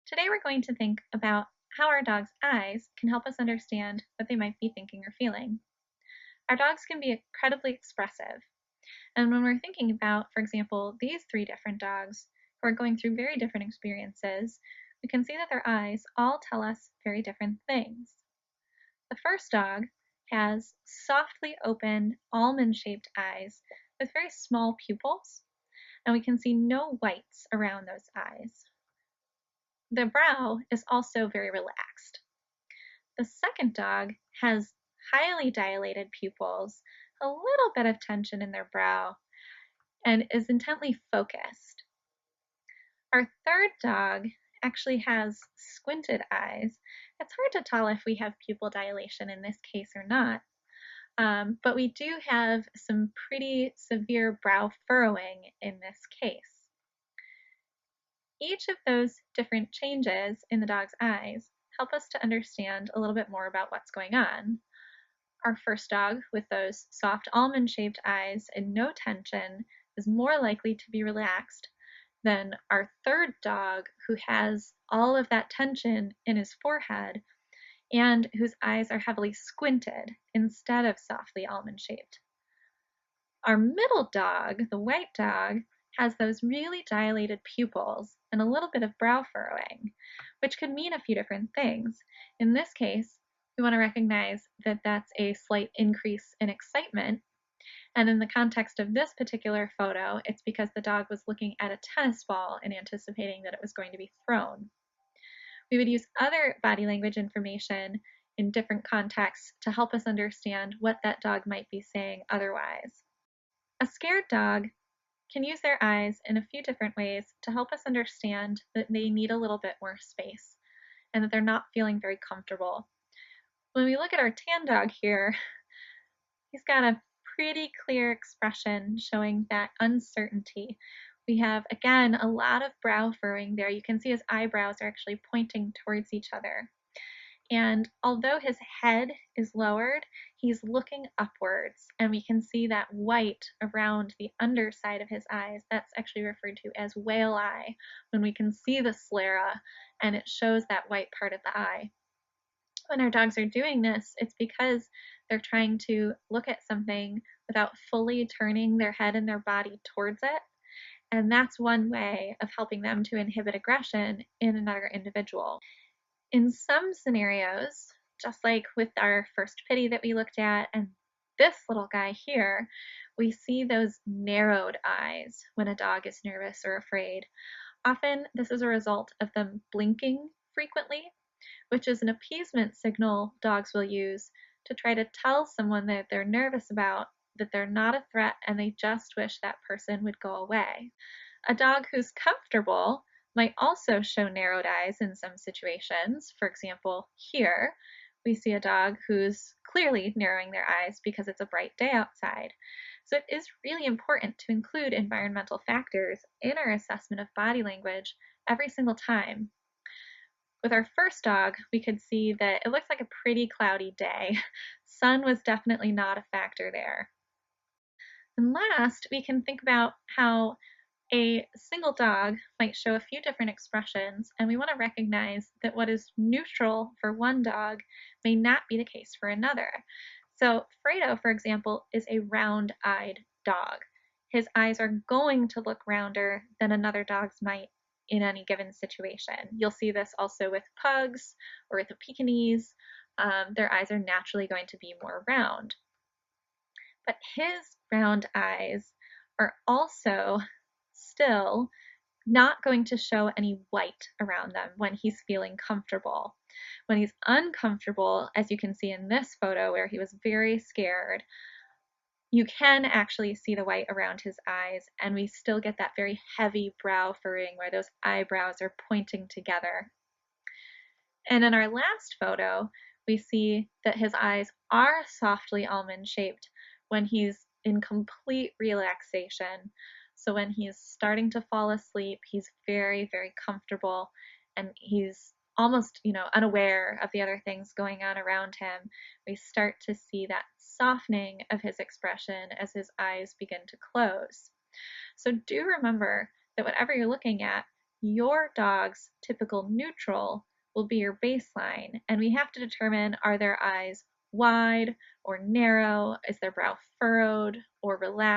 Today we're going to think about how our dog's eyes can help us understand what they might be thinking or feeling. Our dogs can be incredibly expressive, and when we're thinking about, for example, these three different dogs who are going through very different experiences, we can see that their eyes all tell us very different things. The first dog has softly open, almond-shaped eyes with very small pupils, and we can see no whites around those eyes. The brow is also very relaxed. The second dog has highly dilated pupils, a little bit of tension in their brow, and is intently focused. Our third dog actually has squinted eyes. It's hard to tell if we have pupil dilation in this case or not, but we do have some pretty severe brow furrowing in this case. Each of those different changes in the dog's eyes help us to understand a little bit more about what's going on. Our first dog with those soft almond-shaped eyes and no tension is more likely to be relaxed than our third dog who has all of that tension in his forehead and whose eyes are heavily squinted instead of softly almond-shaped. Our middle dog, the white dog, has those really dilated pupils and a little bit of brow furrowing, which could mean a few different things. In this case, we want to recognize that that's a slight increase in excitement. And in the context of this particular photo, it's because the dog was looking at a tennis ball and anticipating that it was going to be thrown. We would use other body language information in different contexts to help us understand what that dog might be saying otherwise. A scared dog can use their eyes in a few different ways to help us understand that they need a little bit more space and that they're not feeling very comfortable. When we look at our tan dog here, he's got a pretty clear expression showing that uncertainty. We have, again, a lot of brow furrowing there. You can see his eyebrows are actually pointing towards each other. And although his head is lowered, he's looking upwards, and we can see that white around the underside of his eyes. That's actually referred to as whale eye, when we can see the sclera and it shows that white part of the eye. When our dogs are doing this, it's because they're trying to look at something without fully turning their head and their body towards it. And that's one way of helping them to inhibit aggression in another individual. In some scenarios, just like with our first pitty that we looked at and this little guy here, we see those narrowed eyes when a dog is nervous or afraid. Often this is a result of them blinking frequently, which is an appeasement signal dogs will use to try to tell someone that they're nervous about that they're not a threat and they just wish that person would go away. A dog who's comfortable might also show narrowed eyes in some situations. For example, here we see a dog who's clearly narrowing their eyes because it's a bright day outside. So it is really important to include environmental factors in our assessment of body language every single time. With our first dog, we could see that it looks like a pretty cloudy day. Sun was definitely not a factor there. And last, we can think about how a single dog might show a few different expressions, and we want to recognize that what is neutral for one dog may not be the case for another. So Fredo, for example, is a round-eyed dog. His eyes are going to look rounder than another dog's might in any given situation. You'll see this also with pugs or with a Pekingese. Their eyes are naturally going to be more round. But his round eyes are also still not going to show any white around them when he's feeling comfortable. When he's uncomfortable, as you can see in this photo where he was very scared, you can actually see the white around his eyes, and we still get that very heavy brow furrowing where those eyebrows are pointing together. And in our last photo, we see that his eyes are softly almond shaped when he's in complete relaxation. So when he's starting to fall asleep, he's very, very comfortable and he's almost, unaware of the other things going on around him. We start to see that softening of his expression as his eyes begin to close. So do remember that whatever you're looking at, your dog's typical neutral will be your baseline, and we have to determine, are their eyes wide or narrow? Is their brow furrowed or relaxed?